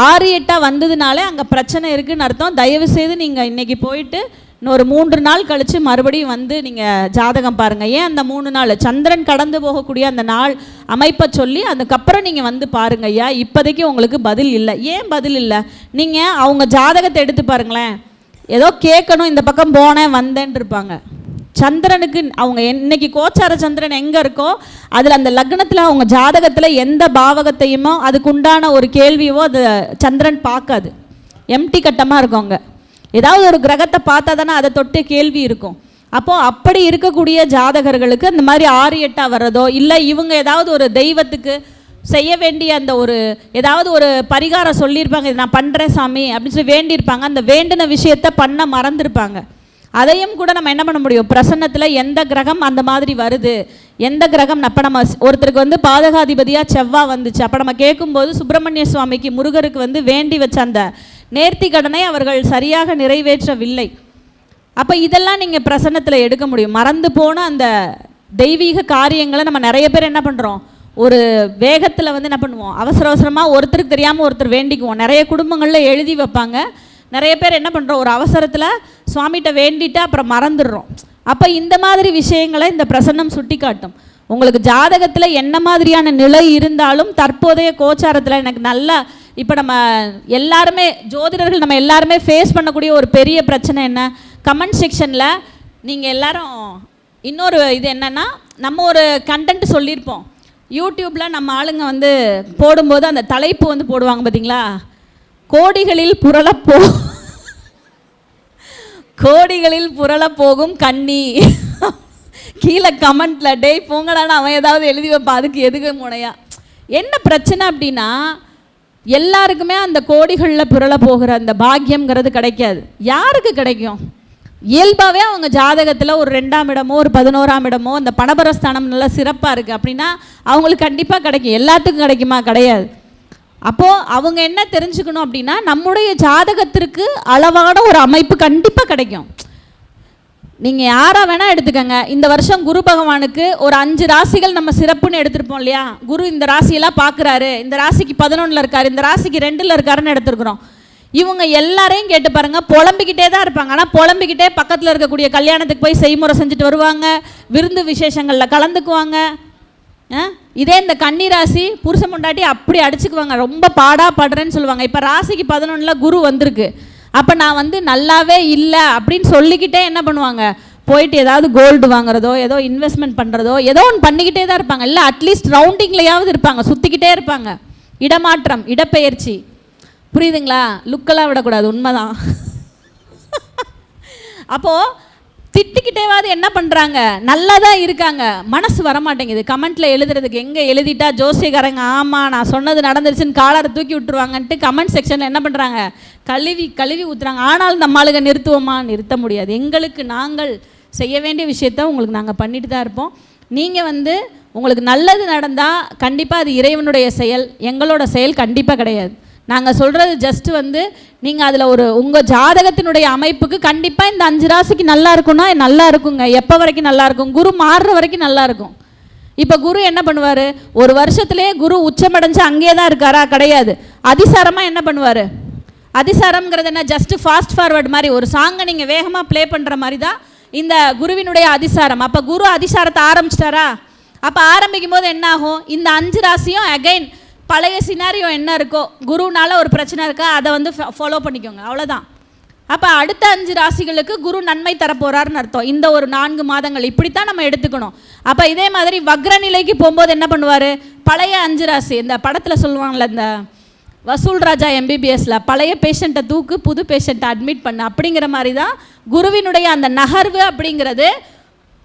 6 8 வந்ததுனாலே அங்கே பிரச்சனை இருக்குதுன்னு அர்த்தம். தயவு செய்து நீங்கள் இன்றைக்கி போயிட்டு இன்னொரு 3 நாள் கழித்து மறுபடியும் வந்து நீங்கள் ஜாதகம் பாருங்கள். ஏன் அந்த 3 நாள் சந்திரன் கடந்து போகக்கூடிய அந்த நாள் அமைப்பை சொல்லி அதுக்கப்புறம் நீங்கள் வந்து பாருங்க ஐயா. இப்போதைக்கு உங்களுக்கு பதில் இல்லை. ஏன் பதில் இல்லை? நீங்கள் அவங்க ஜாதகத்தை எடுத்து பாருங்களேன். ஏதோ கேட்கணும், இந்த பக்கம் போனேன் வந்தேன்னு இருப்பாங்க. சந்திரனுக்கு அவங்க இன்னைக்கு கோச்சார சந்திரன் எங்கே இருக்கோ அதில் அந்த லக்னத்தில் அவங்க ஜாதகத்தில் எந்த பாவகத்தையுமோ அதுக்குண்டான ஒரு கேள்வியோ அது சந்திரன் பார்க்காது. எம்டி கட்டமாக இருக்கும். அங்கே ஏதாவது ஒரு கிரகத்தை பார்த்தா தானே அதை தொட்டு கேள்வி இருக்கும். அப்போது அப்படி இருக்கக்கூடிய ஜாதகர்களுக்கு அந்த மாதிரி 6 8 வர்றதோ இல்லை இவங்க ஏதாவது ஒரு தெய்வத்துக்கு செய்ய வேண்டிய அந்த ஒரு ஏதாவது ஒரு பரிகாரம் சொல்லியிருப்பாங்க, இது நான் பண்ணுறேன் சாமி அப்படின்னு சொல்லி வேண்டியிருப்பாங்க. அந்த வேண்டின விஷயத்தை பண்ண மறந்துருப்பாங்க. அதையும் கூட நம்ம என்ன பண்ண முடியும்? பிரசன்னத்தில் எந்த கிரகம் அந்த மாதிரி வருது, எந்த கிரகம் அப்போ நம்ம ஒருத்தருக்கு வந்து பாதகாதிபதியாக செவ்வாய் வந்துச்சு, அப்போ நம்ம கேட்கும்போது சுப்பிரமணிய சுவாமிக்கு முருகருக்கு வந்து வேண்டி வச்ச அந்த நேர்த்தி கடனை அவர்கள் சரியாக நிறைவேற்றவில்லை. அப்போ இதெல்லாம் நீங்கள் பிரசன்னத்தில் எடுக்க முடியும். மறந்து போன அந்த தெய்வீக காரியங்களை நம்ம நிறைய பேர் என்ன பண்ணுறோம், ஒரு வேகத்தில் வந்து என்ன பண்ணுவோம், அவசர அவசரமாக ஒருத்தருக்கு தெரியாமல் ஒருத்தர் வேண்டிக்குவோம். நிறைய குடும்பங்களில் எழுதி வைப்பாங்க. நிறைய பேர் என்ன பண்ணுறோம், ஒரு அவசரத்தில் சுவாமிகிட்ட வேண்டிட்டு அப்புறம் மறந்துடுறோம். அப்போ இந்த மாதிரி விஷயங்களை இந்த பிரசன்னம் சுட்டி காட்டும். உங்களுக்கு ஜாதகத்தில் என்ன மாதிரியான நிலை இருந்தாலும் தற்போதைய கோச்சாரத்தில் எனக்கு நல்லா இப்போ நம்ம எல்லாருமே ஜோதிடர்கள் நம்ம எல்லாருமே ஃபேஸ் பண்ணக்கூடிய ஒரு பெரிய பிரச்சனை என்ன, கமெண்ட் செக்ஷனில் நீங்கள் எல்லாரும் இன்னொரு இது என்னென்னா, நம்ம ஒரு கண்டென்ட் சொல்லியிருப்போம் யூடியூப்பில், நம்ம ஆளுங்க வந்து போடும்போது அந்த தலைப்பு வந்து போடுவாங்க பார்த்தீங்களா, கோடிகளில் புரளப்போகும் கண்ணி. கீழே கமெண்ட்டில் டேய் போங்கடான்னு அவன் ஏதாவது எழுதி வைப்பான். அதுக்கு எதுக்கு முனையா என்ன பிரச்சனை அப்படின்னா, எல்லாருக்குமே அந்த கோடிகளில் புரள போகிற அந்த பாக்கியம்ங்கிறது கிடைக்காது. யாருக்கு கிடைக்கும்? இயல்பாகவே அவங்க ஜாதகத்தில் ஒரு 2ஆம் இடமோ ஒரு 11ஆம் இடமோ அந்த பணபரஸ்தானம் நல்லா சிறப்பாக இருக்குது அப்படின்னா அவங்களுக்கு கண்டிப்பாக கிடைக்கும். எல்லாத்துக்கும் கிடைக்குமா? கிடையாது. அப்போது அவங்க என்ன தெரிஞ்சுக்கணும் அப்படின்னா, நம்முடைய ஜாதகத்திற்கு அளவான ஒரு அமைப்பு கண்டிப்பாக கிடைக்கும். நீங்கள் யாராக வேணால் எடுத்துக்கங்க. இந்த வருஷம் குரு பகவானுக்கு ஒரு 5 ராசிகள் நம்ம சிறப்புன்னு எடுத்துருப்போம் இல்லையா. குரு இந்த ராசியெல்லாம் பார்க்குறாரு, இந்த ராசிக்கு 11ல் இருக்கார், இந்த ராசிக்கு 2ல் இருக்காருன்னு எடுத்துருக்குறோம். இவங்க எல்லாரையும் கேட்டு பாருங்கள், புலம்பிக்கிட்டே தான் இருப்பாங்க. ஆனால் புலம்பிக்கிட்டே பக்கத்தில் இருக்கக்கூடிய கல்யாணத்துக்கு போய் செய்முறை செஞ்சுட்டு வருவாங்க, விருந்து விசேஷங்களில் கலந்துக்குவாங்க. இதே இந்த கன்னி ராசி புருஷன் பொண்டாட்டி அப்படி அடிச்சுக்குவாங்க, ரொம்ப பாடுறேன்னு சொல்லுவாங்க. இப்போ ராசிக்கு 11ல் குரு வந்திருக்கு, அப்போ நான் வந்து நல்லாவே இல்லை அப்படின்னு சொல்லிக்கிட்டே என்ன பண்ணுவாங்க, போயிட்டு ஏதாவது கோல்டு வாங்குறதோ ஏதோ இன்வெஸ்ட்மெண்ட் பண்ணுறதோ ஏதோ ஒன்று பண்ணிக்கிட்டே தான் இருப்பாங்க. இல்லை அட்லீஸ்ட் ரவுண்டிங்லையாவது இருப்பாங்க, சுற்றிக்கிட்டே இருப்பாங்க. இடமாற்றம், இடப்பெயர்ச்சி, புரியுதுங்களா? லுக்கெல்லாம் விடக்கூடாது, உண்மைதான். அப்போது திட்டிக்கிட்டு சொல்லிக்கிட்டேவாது என்ன பண்ணுறாங்க, நல்லா தான் இருக்காங்க, மனசு வரமாட்டேங்குது கமெண்ட்டில் எழுதுறதுக்கு. எங்கே எழுதிட்டா ஜோசியக்காரங்க ஆமாம் நான் சொன்னது நடந்துருச்சுன்னு காலரை தூக்கி விட்டுருவாங்கன்ட்டு கமெண்ட் செக்ஷனில் என்ன பண்ணுறாங்க, கழுவி ஊற்றுறாங்க. ஆனாலும் நம்ம ஆளுங்க நிறுத்துவோமா, நிறுத்த முடியாது. எங்களுக்கு நாங்கள் செய்ய வேண்டிய விஷயத்த உங்களுக்கு நாங்கள் பண்ணிட்டு தான் இருப்போம். நீங்கள் உங்களுக்கு நல்லது நடந்தால் கண்டிப்பாக அது இறைவனுடைய செயல், எங்களோட செயல் கண்டிப்பாக கிடையாது. நாங்கள் சொல்கிறது ஜஸ்ட்டு நீங்கள் அதில் உங்கள் ஜாதகத்தினுடைய அமைப்புக்கு கண்டிப்பாக இந்த 5 ராசிக்கு நல்லா இருக்குன்னா நல்லா இருக்குங்க. எப்போ வரைக்கும் நல்லா இருக்கும், குரு மாறுற வரைக்கும் நல்லா இருக்கும். இப்போ குரு என்ன பண்ணுவார், ஒரு வருஷத்துலேயே குரு உச்சமடைஞ்சு அங்கேயே தான் இருக்காரா, கிடையாது. அதிசாரமாக என்ன பண்ணுவார், அதிசாரம்ங்கிறது என்ன, ஜஸ்ட்டு ஃபாஸ்ட் ஃபார்வர்டு மாதிரி ஒரு சாங்கை நீங்கள் வேகமாக ப்ளே பண்ணுற மாதிரி தான் இந்த குருவினுடைய அதிசாரம். அப்போ குரு அதிசாரத்தை ஆரம்பிச்சிட்டாரா, அப்போ ஆரம்பிக்கும் போது என்ன ஆகும், இந்த 5 ராசியும் அகைன் பழைய சினாரியோ என்ன இருக்கோ, குருனால ஒரு பிரச்சனை இருக்கா அதை ஃபாலோ பண்ணிக்கோங்க, அவ்வளோதான். அப்போ அடுத்த 5 ராசிகளுக்கு குரு நன்மை தரப்போகிறாருன்னு அர்த்தம். இந்த ஒரு 4 மாதங்கள் இப்படித்தான் நம்ம எடுத்துக்கணும். அப்போ இதே மாதிரி வக்ர நிலைக்கு போகும்போது என்ன பண்ணுவார், பழைய 5 ராசி இந்த படத்தில் சொல்லுவாங்கள்ல, இந்த வசூல் ராஜா MBBSல பழைய பேஷண்ட்டை தூக்கு புது பேஷண்ட்டை அட்மிட் பண்ணு அப்படிங்கிற மாதிரி தான் குருவினுடைய அந்த நகர்வு அப்படிங்கிறது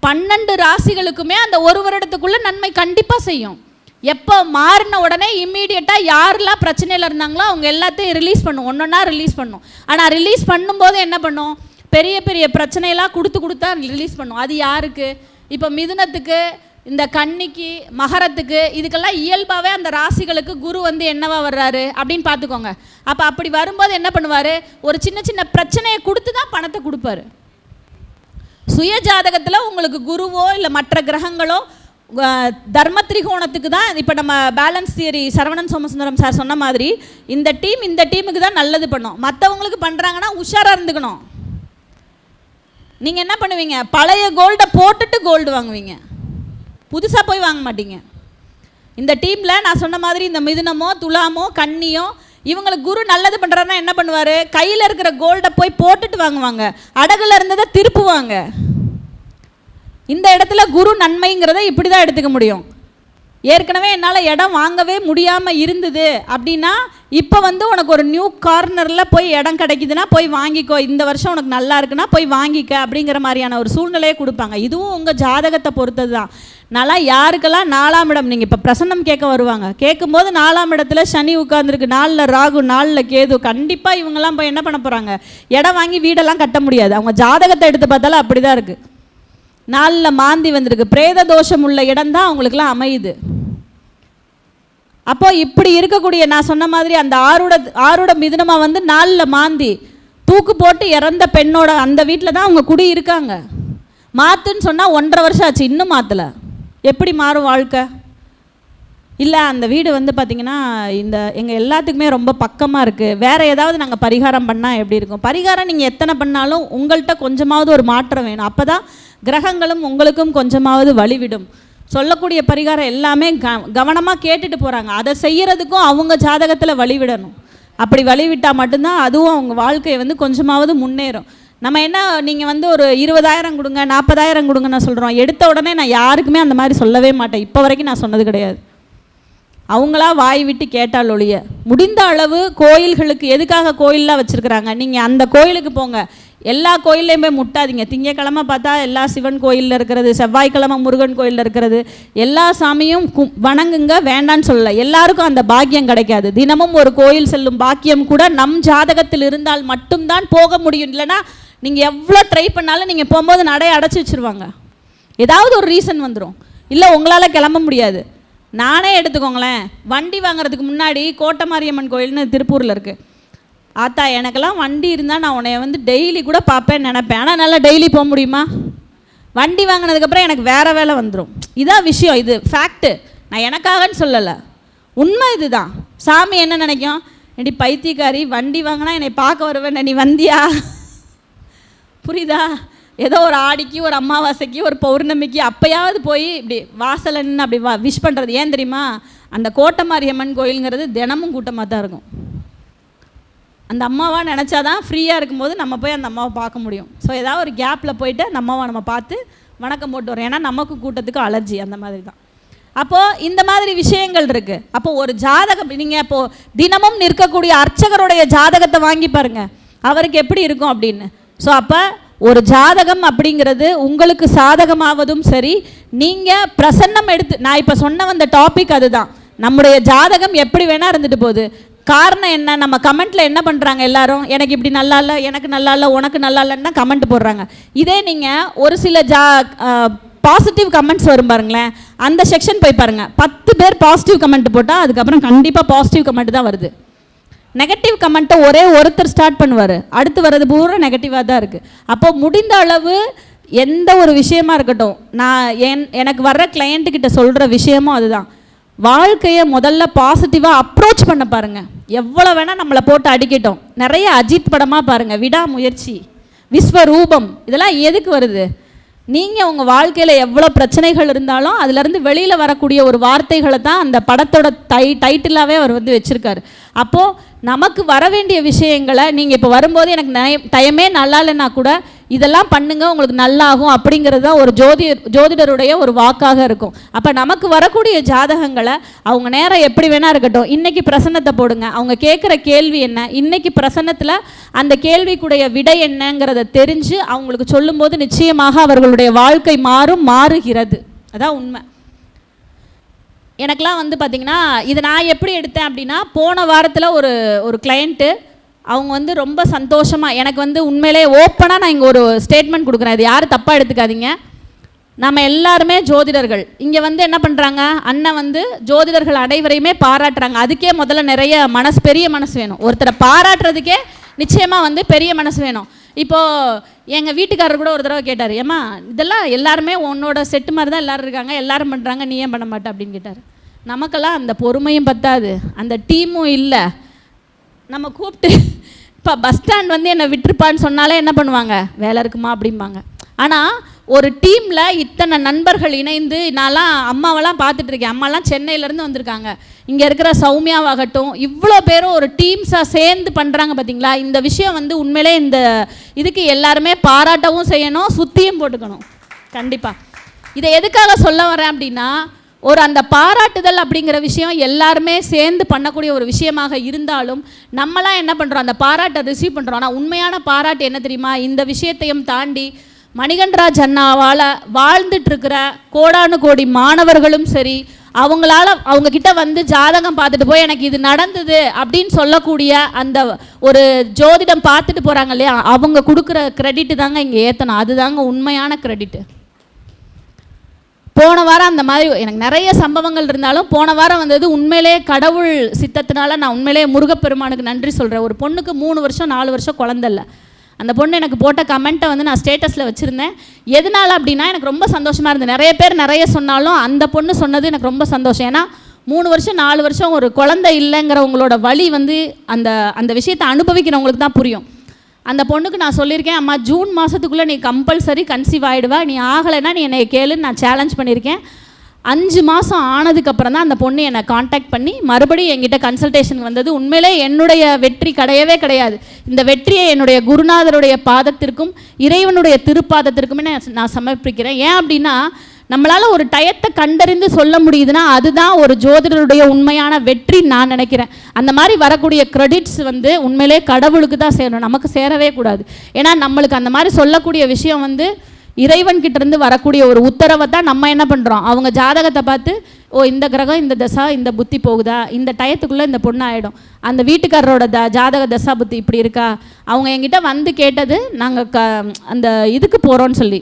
12 ராசிகளுக்குமே அந்த ஒரு வருடத்துக்குள்ளே நன்மை கண்டிப்பாக செய்யும். எப்போ மாறின உடனே இம்மீடியட்டாக யாரெல்லாம் பிரச்சனையில் இருந்தாங்களோ அவங்க எல்லாத்தையும் ரிலீஸ் பண்ணும், ஒன்றொன்னா ரிலீஸ் பண்ணும். ஆனால் ரிலீஸ் பண்ணும்போது என்ன பண்ணும், பெரிய பெரிய பிரச்சனையெல்லாம் கொடுத்தா ரிலீஸ் பண்ணும். அது யாருக்கு, இப்போ மிதுனத்துக்கு, இந்த கன்னிக்கு, மகரத்துக்கு, இதுக்கெல்லாம் இயல்பாகவே அந்த ராசிகளுக்கு குரு என்னவா வர்றாரு அப்படின்னு பார்த்துக்கோங்க. அப்போ அப்படி வரும்போது என்ன பண்ணுவார், ஒரு சின்ன சின்ன பிரச்சனையை கொடுத்து தான் பணத்தை கொடுப்பாரு. சுய ஜாதகத்தில் உங்களுக்கு குருவோ இல்லை மற்ற கிரகங்களோ தர்ம திரிகோணத்துக்கு தான், இப்போ நம்ம balance theory Saravanan Somasundaram sir சொன்ன மாதிரி இந்த டீமுக்கு தான் நல்லது பண்ணும். மற்றவங்களுக்கு பண்ணுறாங்கன்னா உஷாராக இருந்துக்கணும். நீங்கள் என்ன பண்ணுவீங்க, பழைய கோல்டை போட்டுட்டு கோல்டு வாங்குவீங்க, புதுசாக போய் வாங்க மாட்டீங்க. இந்த டீமில் நான் சொன்ன மாதிரி இந்த மிதுனமோ துலாமோ கன்னியோ இவங்களுக்கு குரு நல்லது பண்ணுறாருன்னா என்ன பண்ணுவார், கையில் இருக்கிற கோல்டை போய் போட்டுட்டு வாங்குவாங்க, அடகுல இருந்ததை திருப்புவாங்க. இந்த இடத்துல குரு நன்மைங்கிறத இப்படி தான் எடுத்துக்க முடியும். ஏற்கனவே என்னால் இடம் வாங்கவே முடியாமல் இருந்தது அப்படின்னா இப்போ உனக்கு ஒரு நியூ கார்னரில் போய் இடம் கிடைக்குதுன்னா போய் வாங்கிக்கோ, இந்த வருஷம் உனக்கு நல்லா இருக்குன்னா போய் வாங்கிக்க அப்படிங்கிற மாதிரியான ஒரு சூழ்நிலையை கொடுப்பாங்க. இதுவும் உங்கள் ஜாதகத்தை பொறுத்தது தான். நல்லா யாருக்கெல்லாம் 4ஆம் இடம், நீங்கள் இப்போ பிரசன்னம் கேட்க வருவாங்க, கேட்கும்போது 4ஆம் இடத்துல சனி உட்கார்ந்துருக்கு, 4ல் ராகு 4ல் கேது, கண்டிப்பாக இவங்கெல்லாம் போய் என்ன பண்ண போகிறாங்க, இடம் வாங்கி வீடெல்லாம் கட்ட முடியாது. அவங்க ஜாதகத்தை எடுத்து பார்த்தாலும் அப்படி தான் இருக்குது. 4ல் மாந்தி வந்திருக்கு, பிரேத தோஷம் உள்ள இடம் தான் அவங்களுக்குலாம் அமையுது. அப்போ இப்படி இருக்கக்கூடிய நான் சொன்ன மாதிரி அந்த ஆறுட மிதுனமாக 4ல் மாந்தி தூக்கு போட்டு இறந்த பெண்ணோட அந்த வீட்டில் தான் அவங்க குடி இருக்காங்க. மாற்றுன்னு சொன்னால் 1.5 வருஷம் ஆச்சு, இன்னும் மாற்றலை. எப்படி மாறும் வாழ்க்கை? இல்லை அந்த வீடு பார்த்திங்கன்னா இந்த எங்கள் எல்லாத்துக்குமே ரொம்ப பக்கமாக இருக்குது, வேறு ஏதாவது நாங்கள் பரிகாரம் பண்ணால் எப்படி இருக்கும்? பரிகாரம் நீங்கள் எத்தனை பண்ணாலும் உங்கள்கிட்ட கொஞ்சமாவது ஒரு மாற்றம் வேணும். அப்போ தான் கிரகங்களும் உங்களுக்கும் கொஞ்சமாவது வழிவிடும். சொல்லக்கூடிய பரிகாரம் எல்லாமே கவனமாக கேட்டுட்டு போகிறாங்க, அதை செய்கிறதுக்கும் அவங்க ஜாதகத்தில் வழிவிடணும். அப்படி வழிவிட்டால் மட்டும்தான் அதுவும் அவங்க வாழ்க்கையை கொஞ்சமாவது முன்னேறும். நம்ம என்ன, நீங்கள் ஒரு 20,000 கொடுங்க 40,000 கொடுங்கன்னு சொல்கிறோம், எடுத்த உடனே நான் யாருக்குமே அந்த மாதிரி சொல்லவே மாட்டேன், இப்போ வரைக்கும் நான் சொன்னது கிடையாது. அவங்களா வாய் விட்டு கேட்டால் ஒழிய, முடிந்த அளவு கோயில்களுக்கு எதுக்காக கோயிலெலாம் வச்சுருக்குறாங்க, நீங்கள் அந்த கோயிலுக்கு போங்க, எல்லா கோயில்லையும் போய் முட்டாதீங்க. திங்கக்கிழமை பார்த்தா எல்லா சிவன் கோயிலில் இருக்கிறது, செவ்வாய்க்கிழமை முருகன் கோயிலில் இருக்கிறது, எல்லா சாமியும் வணங்குங்க, வேண்டான்னு சொல்லலை. எல்லாருக்கும் அந்த பாக்கியம் கிடைக்காது. தினமும் ஒரு கோயில் செல்லும் பாக்கியம் கூட நம் ஜாதகத்தில் இருந்தால் மட்டும்தான் போக முடியும். இல்லைனா நீங்கள் எவ்வளோ ட்ரை பண்ணாலும் நீங்கள் போகும்போது நடையை அடைச்சி வச்சுருவாங்க, ஏதாவது ஒரு ரீசன் வந்துடும், இல்லை உங்களால் கிளம்ப முடியாது. நானே எடுத்துக்கோங்களேன், வண்டி வாங்குறதுக்கு முன்னாடி கோட்டை மாரியம்மன் கோயில்னு திருப்பூரில் இருக்குது. ஆத்தா எனக்கெல்லாம் வண்டி இருந்தால் நான் உன்னை டெய்லி கூட பார்ப்பேன்னு நினப்பேன், ஆனால் நல்லா டெய்லி போக முடியுமா? வண்டி வாங்கினதுக்கப்புறம் எனக்கு வேறு வேலை வந்துடும். இதான் விஷயம், இது ஃபேக்ட்டு, நான் எனக்காகன்னு சொல்லலை, உண்மை இதுதான். சாமி என்ன நினைக்கும், ஏடி பைத்தியக்காரி, வண்டி வாங்கினா என்னை பார்க்க வருவேன், நீ வந்தியா? புரியுதா? ஏதோ ஒரு ஆடிக்கு, ஒரு அமாவாசைக்கு, ஒரு பௌர்ணமிக்கு அப்போயாவது போய் இப்படி வாசலன்னு அப்படி விஷ் பண்ணுறது. ஏன் தெரியுமா? அந்த கோட்டை மாரியம்மன் கோயிலுங்கிறது தினமும் கூட்டமாக தான் இருக்கும். அந்த அம்மாவாக நினச்சாதான் ஃப்ரீயாக இருக்கும்போது நம்ம போய் அந்த அம்மாவை பார்க்க முடியும். ஸோ ஏதாவது ஒரு கேப்பில் போயிட்டு அந்த அம்மாவை நம்ம பார்த்து வணக்கம் போட்டு வரோம். ஏன்னா நமக்கு கூட்டத்துக்கு அலர்ஜி அந்த மாதிரி தான். அப்போது இந்த மாதிரி விஷயங்கள் இருக்குது. அப்போது ஒரு ஜாதகம் நீங்கள் இப்போது தினமும் நிற்கக்கூடிய அர்ச்சகருடைய ஜாதகத்தை வாங்கி பாருங்கள், அவருக்கு எப்படி இருக்கும் அப்படின்னு. ஸோ அப்போ ஒரு ஜாதகம் அப்படிங்கிறது உங்களுக்கு சாதகமாவதும் சரி, நீங்கள் பிரசன்னம் எடுத்து, நான் இப்போ சொன்ன வந்த டாபிக் அதுதான். நம்முடைய ஜாதகம் எப்படி வேணால் இருந்துட்டு போகுது. காரணம் என்ன? நம்ம கமெண்ட்டில் என்ன பண்ணுறாங்க எல்லாரும், எனக்கு இப்படி நல்லா இல்லை, எனக்கு நல்லா இல்லை, உனக்கு நல்லா இல்லைன்னு தான் கமெண்ட் போடுறாங்க. இதே நீங்கள் ஒரு சில பாசிட்டிவ் கமெண்ட்ஸ் வரும் பாருங்களேன், அந்த செக்ஷன் போய் பாருங்கள். 10 பேர் பாசிட்டிவ் கமெண்ட் போட்டால் அதுக்கப்புறம் கண்டிப்பாக பாசிட்டிவ் கமெண்ட் தான் வருது. நெகட்டிவ் கமெண்ட்டை ஒரே ஒருத்தர் ஸ்டார்ட் பண்ணுவார், அடுத்து வர்றது பூரா நெகட்டிவாக தான் இருக்குது. அப்போ முடிந்த அளவு எந்த ஒரு விஷயமா இருக்கட்டும், நான் எனக்கு வர்ற கிளையண்ட்டுக்கிட்ட சொல்கிற விஷயமும் அதுதான். வாழ்க்கையை முதல்ல பாசிட்டிவாக அப்ரோச் பண்ண பாருங்கள். எவ்வளோ வேணால் நம்மளை போட்டு அடிக்கட்டும். நிறைய அஜித் படமாக பாருங்கள், விடாமுயற்சி, விஸ்வரூபம், இதெல்லாம் எதுக்கு வருது? நீங்கள் உங்கள் வாழ்க்கையில் எவ்வளோ பிரச்சனைகள் இருந்தாலும் அதுலேருந்து வெளியில் வரக்கூடிய ஒரு வார்த்தைகளை தான் அந்த படத்தோட டைட்டிலாகவே அவர் வந்து வச்சுருக்காரு. அப்போது நமக்கு வர வேண்டிய விஷயங்களை நீங்கள் இப்போ வரும்போது எனக்கு டைமே நல்லா இல்லைன்னா கூட இதெல்லாம் பண்ணுங்க உங்களுக்கு நல்லாகும் அப்படிங்கிறது தான் ஒரு ஜோதிடருடைய ஒரு வாக்காக இருக்கும். அப்போ நமக்கு வரக்கூடிய ஜாதகங்களை அவங்க நேரம் எப்படி வேணா இருக்கட்டும், இன்றைக்கி பிரசன்னத்தை போடுங்க, அவங்க கேட்குற கேள்வி என்ன, இன்றைக்கி பிரசன்னத்தில் அந்த கேள்விக்குடைய விடை என்னங்கிறத தெரிஞ்சு அவங்களுக்கு சொல்லும்போது நிச்சயமாக அவர்களுடைய வாழ்க்கை மாறுகிறது. அதான் உண்மை. எனக்கெலாம் வந்து பார்த்திங்கன்னா இதை நான் எப்படி எடுத்தேன் அப்படின்னா, போன வாரத்தில் ஒரு கிளையண்ட்டு அவங்க வந்து ரொம்ப சந்தோஷமாக எனக்கு வந்து உண்மையிலே ஓப்பனாக நான் இங்கே ஒரு ஸ்டேட்மெண்ட் கொடுக்குறேன், இது யாரும் தப்பாக எடுத்துக்காதீங்க. நம்ம எல்லாருமே ஜோதிடர்கள். இங்கே வந்து என்ன பண்ணுறாங்க, அண்ணன் வந்து ஜோதிடர்கள் அனைவரையுமே பாராட்டுறாங்க. அதுக்கே முதல்ல நிறைய பெரிய மனசு வேணும். ஒருத்தரை பாராட்டுறதுக்கே நிச்சயமாக வந்து பெரிய மனசு வேணும். இப்போது எங்கள் வீட்டுக்காரர் கூட ஒரு தடவை கேட்டார், ஏம்மா இதெல்லாம் எல்லாருமே உன்னோட செட்டு மாதிரி தான் எல்லோரும் இருக்காங்க, எல்லாரும் பண்ணுறாங்க, நீ ஏன் பண்ண மாட்டே அப்படின்னு கேட்டார். நமக்கெல்லாம் அந்த பொறுமையும் பத்தாது, அந்த டீமும் இல்லை. நம்ம கூப்பிட்டு இப்போ பஸ் ஸ்டாண்ட் வந்து என்னை விட்டுருப்பான்னு சொன்னாலே என்ன பண்ணுவாங்க, வேலை இருக்குமா அப்படிம்பாங்க. ஆனால் ஒரு டீமில் இத்தனை நண்பர்கள் இணைந்து, நான்லாம் அம்மாவெல்லாம் பார்த்துட்ருக்கேன், அம்மாலாம் சென்னையிலேருந்து வந்திருக்காங்க, இங்கே இருக்கிற சௌமியாவாகட்டும், இவ்வளோ பேரும் ஒரு டீம்ஸாக சேர்ந்து பண்ணுறாங்க பார்த்தீங்களா. இந்த விஷயம் வந்து உண்மையிலே இந்த இதுக்கு எல்லாருமே பாராட்டவும் செய்யணும், சுற்றியும் போட்டுக்கணும் கண்டிப்பாக. இதை எதுக்காக சொல்ல வரேன் அப்படின்னா, ஒரு அந்த பாராட்டுதல் அப்படிங்கிற விஷயம் எல்லாருமே சேர்ந்து பண்ணக்கூடிய ஒரு விஷயமாக இருந்தாலும் நம்மளாம் என்ன பண்ணுறோம், அந்த பாராட்டை ரிசீவ் பண்ணுறோம். ஆனால் உண்மையான பாராட்டு என்ன தெரியுமா, இந்த விஷயத்தையும் தாண்டி மணிகண்டராஜ் அண்ணாவால் வாழ்ந்துட்டுருக்கிற கோடானு கோடி மாணவர்களும் சரி, அவங்க கிட்ட வந்து ஜாதகம் பார்த்துட்டு போய் எனக்கு இது நடந்தது அப்படின்னு சொல்லக்கூடிய அந்த ஒரு ஜோதிடம் பார்த்துட்டு போகிறாங்க இல்லையா, அவங்க கொடுக்குற கிரெடிட்டு தாங்க இங்கே ஏற்றணும். அதுதாங்க உண்மையான கிரெடிட்டு. போன வாரம் அந்த மாதிரி எனக்கு நிறைய சம்பவங்கள் இருந்தாலும் போன வாரம் வந்தது உண்மையிலே கடவுள் சித்தத்தினால நான் உண்மையிலே முருகப்பெருமானுக்கு நன்றி சொல்கிறேன். ஒரு பொண்ணுக்கு 3 வருஷம் 4 வருஷம் குழந்தை இல்லை. அந்த பொண்ணு எனக்கு போட்ட கமெண்ட்டை வந்து நான் ஸ்டேட்டஸில் வச்சுருந்தேன். எதனால் அப்படின்னா எனக்கு ரொம்ப சந்தோஷமாக இருந்தது. நிறைய பேர் நிறைய சொன்னாலும் அந்த பொண்ணு சொன்னது எனக்கு ரொம்ப சந்தோஷம். ஏன்னா 3 வருஷம் 4 வருஷம் ஒரு குழந்தை இல்லைங்கிறவங்களோட வலி வந்து அந்த விஷயத்தை அனுபவிக்கிறவங்களுக்கு தான் புரியும். அந்த பொண்ணுக்கு நான் சொல்லியிருக்கேன், அம்மா ஜூன் மாதத்துக்குள்ளே நீ கம்பல்சரி கன்சீவ் ஆகிடுவா, நீ ஆகலைன்னா நீ என்னை கேளுன்னு நான் சேலஞ்ச் பண்ணியிருக்கேன். 5 மாதம் ஆனதுக்கப்புறம் தான் அந்த பொண்ணு என்னை காண்டாக்ட் பண்ணி மறுபடியும் என்கிட்ட கன்சல்டேஷன் வந்தது. உண்மையிலே என்னுடைய வெற்றி கிடையவே கிடையாது. இந்த வெற்றியை என்னுடைய குருநாதருடைய பாதத்திற்கும் இறைவனுடைய திருப்பாதத்திற்குமே நான் சமர்ப்பிக்கிறேன். ஏன் அப்படின்னா, நம்மளால் ஒரு டயத்தை கண்டறிந்து சொல்ல முடியுதுன்னா அதுதான் ஒரு ஜோதிடருடைய உண்மையான வெற்றி நான் நினைக்கிறேன். அந்த மாதிரி வரக்கூடிய கிரெடிட்ஸ் வந்து உண்மையிலே கடவுளுக்கு தான் சேரணும், நமக்கு சேரவே கூடாது. ஏன்னா நம்மளுக்கு அந்த மாதிரி சொல்லக்கூடிய விஷயம் வந்து இறைவன்கிட்டேருந்து வரக்கூடிய ஒரு உத்தரவை தான் நம்ம என்ன பண்ணுறோம், அவங்க ஜாதகத்தை பார்த்து ஓ இந்த கிரகம் இந்த தசா இந்த புத்தி போகுதா, இந்த டயத்துக்குள்ளே இந்த பொண்ணு ஆகிடும், அந்த வீட்டுக்காரரோட ஜாதக தசா புத்தி இப்படி இருக்கா. அவங்க என்கிட்ட வந்து கேட்டது நாங்கள் அந்த இதுக்கு போகிறோன்னு சொல்லி,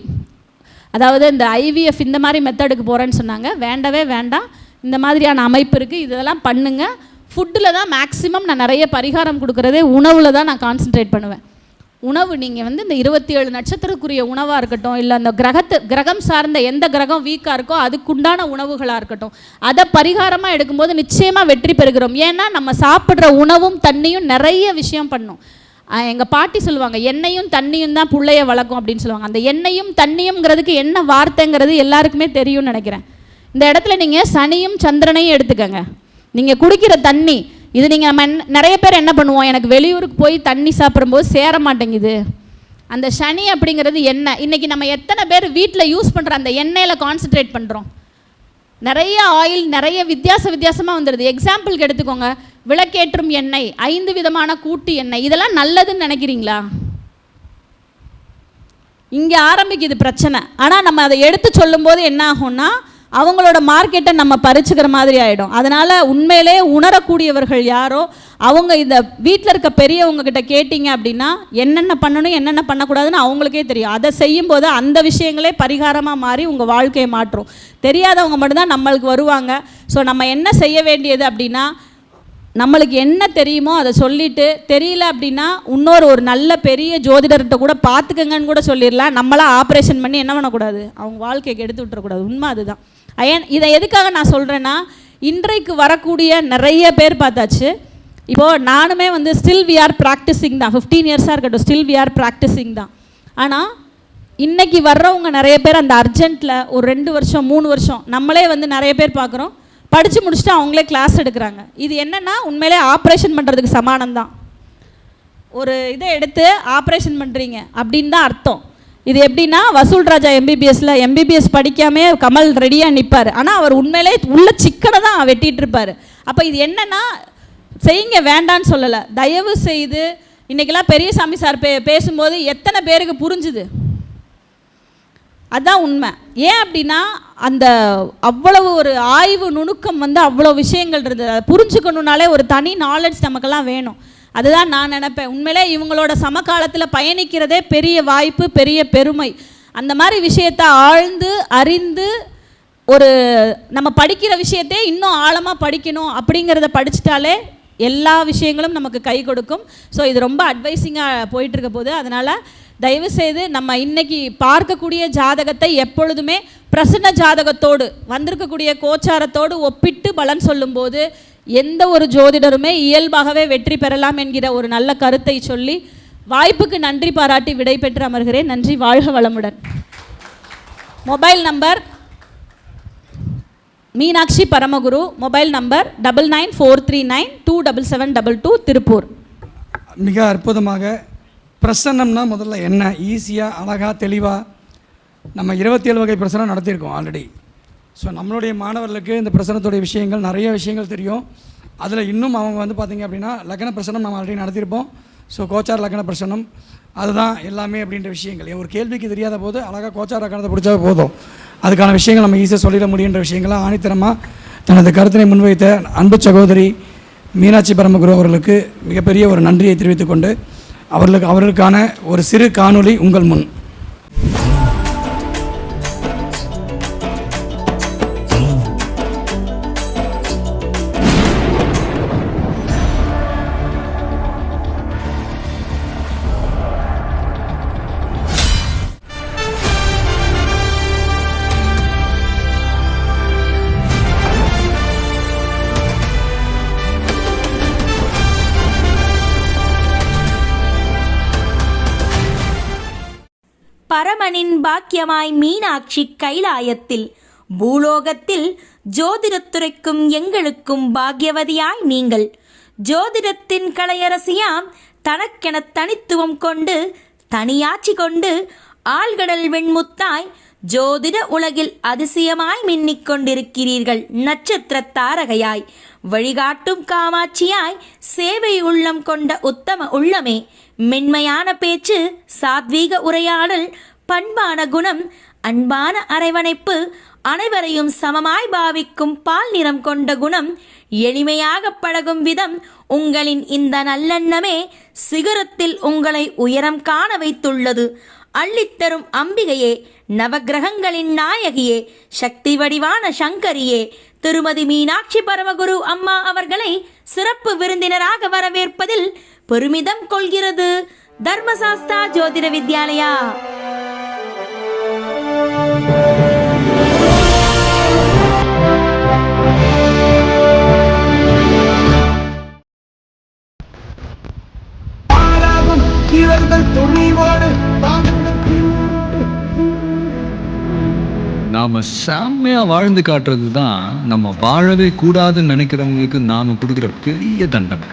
அதாவது இந்த IVF இந்த மாதிரி மெத்தடுக்கு போகிறேன்னு சொன்னாங்க. வேண்டவே வேண்டாம், இந்த மாதிரியான அமைப்பு இருக்குது, இதெல்லாம் பண்ணுங்கள். ஃபுட்டில் தான் மேக்ஸிமம் நான் நிறைய பரிகாரம் கொடுக்குறதே உணவில் தான் நான் கான்சன்ட்ரேட் பண்ணுவேன். உணவு நீங்கள் வந்து இந்த 27 நட்சத்திரக்குரிய உணவாக இருக்கட்டும், இல்லை அந்த கிரகம் சார்ந்த எந்த கிரகம் வீக்காக இருக்கோ அதுக்குண்டான உணவுகளாக இருக்கட்டும், அதை பரிகாரமாக எடுக்கும்போது நிச்சயமாக வெற்றி பெறுகிறோம். ஏன்னா நம்ம சாப்பிட்ற உணவும் தண்ணியும் நிறைய விஷயம் பண்ணும். எங்கள் பாட்டி சொல்லுவாங்க, எண்ணெயும் தண்ணியும் தான் பிள்ளைய வளர்க்கும் அப்படின்னு சொல்லுவாங்க. அந்த எண்ணெயும் தண்ணியும்ங்கிறதுக்கு என்ன வார்த்தைங்கிறது எல்லாருக்குமே தெரியும்னு நினைக்கிறேன். இந்த இடத்துல நீங்கள் சனியும் சந்திரனையும் எடுத்துக்கங்க. நீங்கள் குடிக்கிற தண்ணி இது நீங்கள் நிறைய பேர் என்ன பண்ணுவோம், எனக்கு வெளியூருக்கு போய் தண்ணி சாப்பிடும்போது சேர மாட்டேங்குது. அந்த சனி அப்படிங்கிறது எண்ணெய். இன்றைக்கி நம்ம எத்தனை பேர் வீட்டில் யூஸ் பண்ணுற அந்த எண்ணெயில் கான்சன்ட்ரேட் பண்ணுறோம். நிறைய ஆயில் நிறைய வித்தியாசமாக வந்துடுது. எக்ஸாம்பிளுக்கு எடுத்துக்கோங்க, விளக்கேற்றும் எண்ணெய், 5 விதமான கூட்டு எண்ணெய், இதெல்லாம் நல்லதுன்னு நினைக்கிறீங்களா? இங்கே ஆரம்பிக்குது பிரச்சனை. ஆனால் நம்ம அதை எடுத்து சொல்லும்போது என்ன ஆகும்னா அவங்களோட மார்க்கெட்டை நம்ம பறிச்சுக்கிற மாதிரி ஆகிடும். அதனால் உண்மையிலே உணரக்கூடியவர்கள் யாரோ அவங்க இந்த வீட்டில் இருக்க பெரியவங்க கிட்ட கேட்டிங்க அப்படின்னா என்னென்ன பண்ணணும் என்னென்ன பண்ணக்கூடாதுன்னு அவங்களுக்கே தெரியும். அதை செய்யும்போது அந்த விஷயங்களே பரிகாரமாக மாறி உங்கள் வாழ்க்கையை மாற்றும். தெரியாதவங்க மட்டும்தான் நம்மளுக்கு வருவாங்க. ஸோ நம்ம என்ன செய்ய வேண்டியது அப்படின்னா நம்மளுக்கு என்ன தெரியுமோ அதை சொல்லிவிட்டு, தெரியல அப்படின்னா இன்னொரு ஒரு நல்ல பெரிய ஜோதிடர்கிட்ட கூட பார்த்துக்கங்கன்னு கூட சொல்லிடலாம். நம்மளாம் ஆப்ரேஷன் பண்ணி என்ன பண்ணக்கூடாது, அவங்க வாழ்க்கைக்கு எடுத்து விட்டுறக்கூடாது. உண்மை அதுதான். இதை எதுக்காக நான் சொல்கிறேன்னா, இன்றைக்கு வரக்கூடிய நிறைய பேர் பார்த்தாச்சு. இப்போது நானுமே வந்து ஸ்டில் வி ஆர் ப்ராக்டிஸிங் தான். 15 இயர்ஸாக இருக்கட்டும், ஸ்டில் வி ஆர் ப்ராக்டிஸிங் தான். ஆனால் இன்றைக்கி வர்றவங்க நிறைய பேர் அந்த அர்ஜென்ட்டில் ஒரு 2 வருஷம் 3 வருஷம் நம்மளே வந்து நிறைய பேர் பார்க்குறோம், படித்து முடிச்சுட்டு அவங்களே கிளாஸ் எடுக்கிறாங்க. இது என்னென்னா உண்மையிலே ஆப்ரேஷன் பண்ணுறதுக்கு சமானம்தான். ஒரு இதை எடுத்து ஆப்ரேஷன் பண்ணுறீங்க அப்படின்னு தான் அர்த்தம். இது எப்படின்னா வசூல் ராஜா எம்பிபிஎஸ் படிக்காமே கமல் ரெடியாக நிற்பார். ஆனால் அவர் உண்மையிலே உள்ள சிக்கனை தான் வெட்டிகிட்டு இருப்பார். அப்போ இது என்னென்னா செய்யுங்க, வேண்டான்னு சொல்லலை. தயவு செய்து இன்றைக்கெல்லாம் பெரியசாமி சார் பேசும்போது எத்தனை பேருக்கு புரிஞ்சுது, அதுதான் உண்மை. ஏன் அப்படின்னா அந்த அவ்வளவு ஒரு ஆய்வு நுணுக்கம் வந்து அவ்வளோ விஷயங்கள் இருந்தது. அதை புரிஞ்சுக்கணுன்னாலே ஒரு தனி நாலேஜ் நமக்கெல்லாம் வேணும். அதுதான் நான் நினைப்பேன். உண்மையிலே இவங்களோட சமகாலத்தில் பயணிக்கிறதே பெரிய வாய்ப்பு, பெரிய பெருமை. அந்த மாதிரி விஷயத்தை ஆழ்ந்து அறிந்து ஒரு நம்ம படிக்கிற விஷயத்தே இன்னும் ஆழமாக படிக்கணும் அப்படிங்கிறத படிச்சிட்டாலே எல்லா விஷயங்களும் நமக்கு கை கொடுக்கும். ஸோ இது ரொம்ப அட்வைஸிங்காக போயிட்டுருக்க போது, அதனால் தயவுசெய்து நம்ம இன்றைக்கி பார்க்கக்கூடிய ஜாதகத்தை எப்பொழுதுமே பிரசன்ன ஜாதகத்தோடு வந்திருக்கக்கூடிய கோச்சாரத்தோடு ஒப்பிட்டு பலன் சொல்லும்போது எந்த ஒரு ஜோதிடருமே இயல்பாகவே வெற்றி பெறலாம் என்கிற ஒரு நல்ல கருத்தை சொல்லி வாய்ப்புக்கு நன்றி பாராட்டி விடை பெற்று அமர்கிறேன். நன்றி, வாழ்க வளமுடன். Mobile number Meenakshi Paramaguru, mobile number 9943927722, Tiruppur. மிக அற்புதமாக பிரசன்னம்னா முதல்ல என்ன, ஈஸியாக அழகாக தெளிவாக நம்ம 27 வகை பிரசனம் நடத்தியிருக்கோம் ஆல்ரெடி. ஸோ நம்மளுடைய மாணவர்களுக்கு இந்த பிரசனத்துடைய விஷயங்கள் நிறைய விஷயங்கள் தெரியும். அதில் இன்னும் அவங்க வந்து பார்த்திங்க அப்படின்னா லக்ன பிரசனம் நம்ம ஆல்ரெடி நடத்தியிருப்போம். ஸோ கோச்சார் லக்ன பிரசனம் அதுதான் எல்லாமே அப்படின்ற விஷயங்கள். ஒரு கேள்விக்கு தெரியாத போது அழகாக கோச்சார் லக்னத்தை பிடிச்சா போதும், அதுக்கான விஷயங்கள் நம்ம ஈஸியாக சொல்லிட முடியுன்ற விஷயங்களை ஆணித்தரமாக தனது கருத்தினை முன்வைத்த அன்பு சகோதரி மீனாட்சி பரமகுரு அவர்களுக்கு மிகப்பெரிய ஒரு நன்றியை தெரிவித்துக் கொண்டு அவர்களுக்கான ஒரு சிறு காணொளி உங்கள் முன். பரமனின் பாக்கியமாய் மீனாட்சி கைலாயத்தில் பூலோகத்தில் ஜோதிடத்துறைக்கும் எங்களுக்கும் பாக்யவதியாய் நீங்கள் ஜோதிடத்தின் கலையரசியாம் தனக்கென தனித்துவம் கொண்டு தனியாட்சி கொண்டு ஆழ்கடல் வெண்முத்தாய் ஜோதிட உலகில் அதிசயமாய் மின்னிக் கொண்டிருக்கிறீர்கள். நட்சத்திர தாரகையாய் வழிகாட்டும் காமாட்சியாய் சேவை உள்ளம் கொண்ட உத்தம உள்ளமே, மென்மையான பேச்சு, சாத்வீக உரையாடல், பண்பான குணம், அன்பான அரவணைப்பு, அனைவரையும் சமமாய் பாவிக்கும் பால் நிறம் கொண்ட குணம், எளிமையாக பழகும் விதம், உங்களின் இந்த நல்லெண்ணமே சிகரத்தில் உங்களை உயரம் காண வைத்துள்ளது. அள்ளித்தரும் அம்பிகையே, நவக்கிரகங்களின் நாயகியே, சக்தி வடிவான சங்கரியே, திருமதி மீனாட்சி பரமகுரு அம்மா அவர்களை சிறப்பு விருந்தினராக வரவேற்பதில் பெருமிதம் கொள்கிறது தர்மசாஸ்தா ஜோதிட வித்யாலயா. நாம செம்மையா வாழ்ந்து காட்டுறது தான் நம்ம வாழவே கூடாதுன்னு நினைக்கிறவங்களுக்கு நாம கொடுக்குற பெரிய தண்டனை.